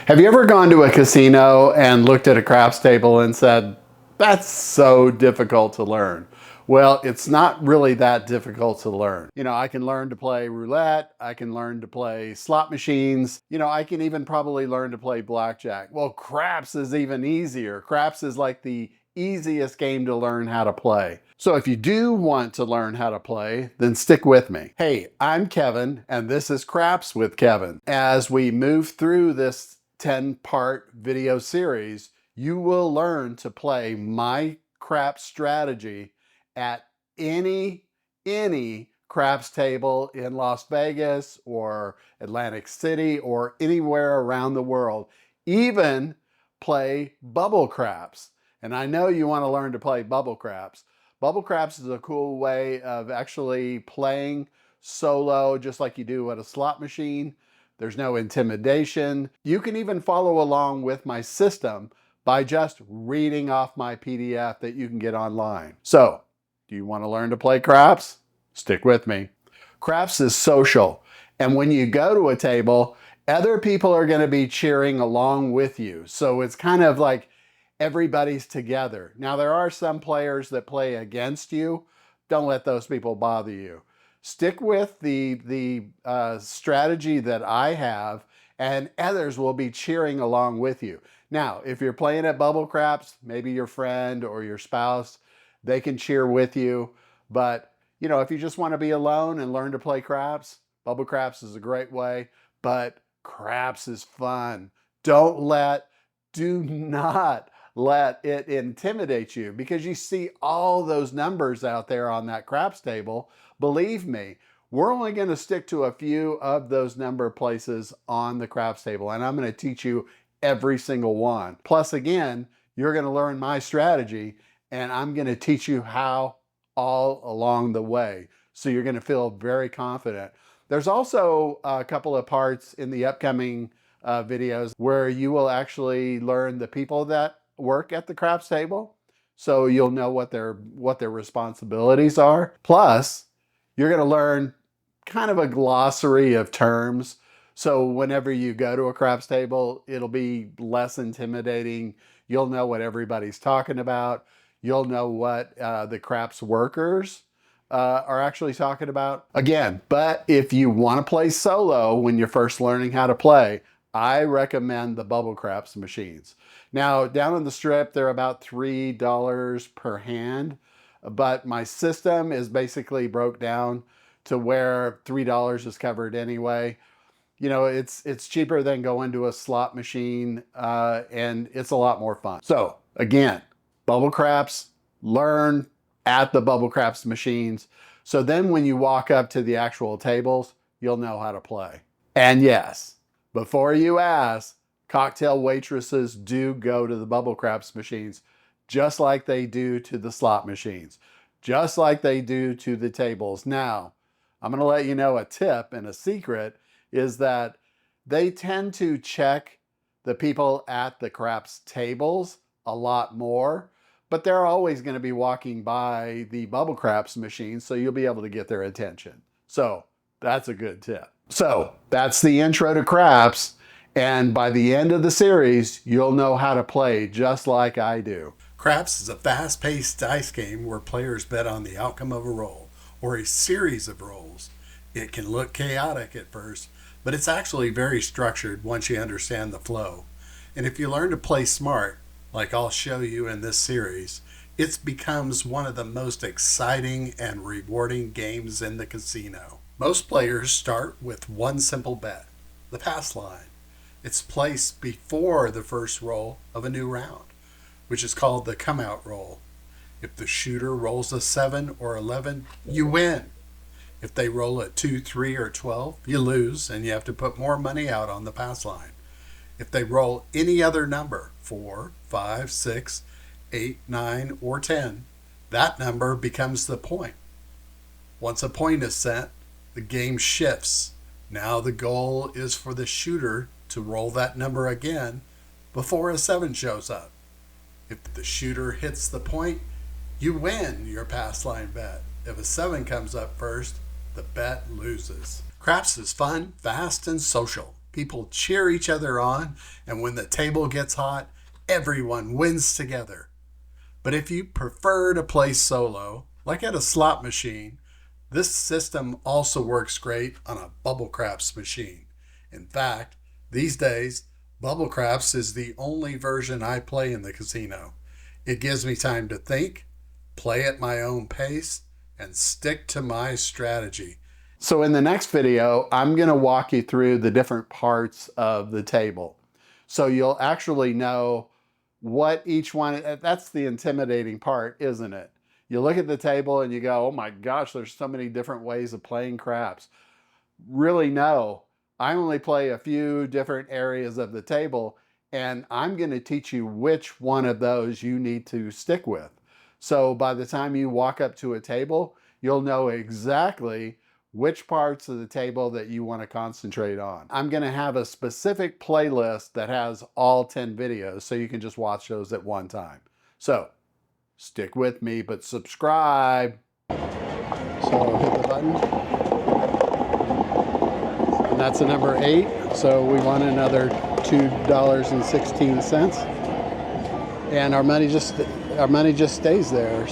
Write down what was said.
Have you ever gone to a casino and looked at a craps table and said, that's so difficult to learn? Well, it's not really that difficult to learn. I can learn to play roulette. I can learn to play slot machines. I can even probably learn to play blackjack. Well, craps is even easier. Craps is like the easiest game to learn how to play. So if you do want to learn how to play, then stick with me. Hey, I'm Kevin, and this is Craps with Kevin. As we move through this 10-part video series, you will learn to play my craps strategy at any craps table in Las Vegas or Atlantic City or anywhere around the world. Even play bubble craps. And I know you want to learn to play bubble craps. Bubble craps is a cool way of actually playing solo, just like you do at a slot machine. There's no intimidation. You can even follow along with my system by just reading off my PDF that you can get online. So, do you want to learn to play craps? Stick with me. Craps is social, and when you go to a table, other people are going to be cheering along with you. So it's kind of like everybody's together. Now, there are some players that play against you. Don't let those people bother you. Stick with the strategy that I have, and others will be cheering along with you. Now, if you're playing at bubble craps, maybe your friend or your spouse, they can cheer with you. But, if you just want to be alone and learn to play craps, bubble craps is a great way. But craps is fun. Do not let it intimidate you, because you see all those numbers out there on that craps table. Believe me, we're only going to stick to a few of those number places on the craps table, and I'm going to teach you every single one. Plus, again, you're going to learn my strategy, and I'm going to teach you how all along the way. So you're going to feel very confident. There's also a couple of parts in the upcoming videos where you will actually learn the people that work at the craps table, so you'll know what their responsibilities are. Plus, you're going to learn kind of a glossary of terms, so whenever you go to a craps table, it'll be less intimidating. You'll know what everybody's talking about. You'll know what the craps workers are actually talking about. Again, but if you want to play solo when you're first learning how to play, I recommend the bubble craps machines. Now, down on the strip, they're about $3 per hand, but my system is basically broke down to where $3 is covered anyway. It's cheaper than going to a slot machine, and it's a lot more fun. So again, bubble craps, learn at the bubble craps machines. So then when you walk up to the actual tables, you'll know how to play. And yes, before you ask, cocktail waitresses do go to the bubble craps machines, just like they do to the slot machines, just like they do to the tables. Now, I'm going to let you know a tip and a secret is that they tend to check the people at the craps tables a lot more, but they're always going to be walking by the bubble craps machine, so you'll be able to get their attention. So that's a good tip. So that's the intro to craps, and by the end of the series, you'll know how to play just like I do. Craps is a fast-paced dice game where players bet on the outcome of a roll or a series of rolls. It can look chaotic at first, but it's actually very structured once you understand the flow. And if you learn to play smart, like I'll show you in this series, it becomes one of the most exciting and rewarding games in the casino. Most players start with one simple bet, the pass line. It's placed before the first roll of a new round, which is called the come out roll. If the shooter rolls a 7 or 11, you win. If they roll a 2, 3, or 12, you lose, and you have to put more money out on the pass line. If they roll any other number, 4, 5, 6, 8, 9, or 10, that number becomes the point. Once a point is set, the game shifts. Now the goal is for the shooter to roll that number again before a 7 shows up. If the shooter hits the point, you win your pass line bet. If a 7 comes up first, the bet loses. Craps is fun, fast, and social. People cheer each other on, and when the table gets hot, everyone wins together. But if you prefer to play solo, like at a slot machine, this system also works great on a bubble craps machine. In fact, these days, bubble craps is the only version I play in the casino. It gives me time to think, play at my own pace, and stick to my strategy. So in the next video, I'm going to walk you through the different parts of the table. So you'll actually know what each one, that's the intimidating part, isn't it? You look at the table and you go, oh my gosh, there's so many different ways of playing craps. Really, no, I only play a few different areas of the table, and I'm going to teach you which one of those you need to stick with. So by the time you walk up to a table, you'll know exactly which parts of the table that you want to concentrate on. I'm going to have a specific playlist that has all 10 videos, so you can just watch those at one time. So stick with me, but subscribe. So hit the button. And that's a number 8. So we want another $2.16. And our money just stays there.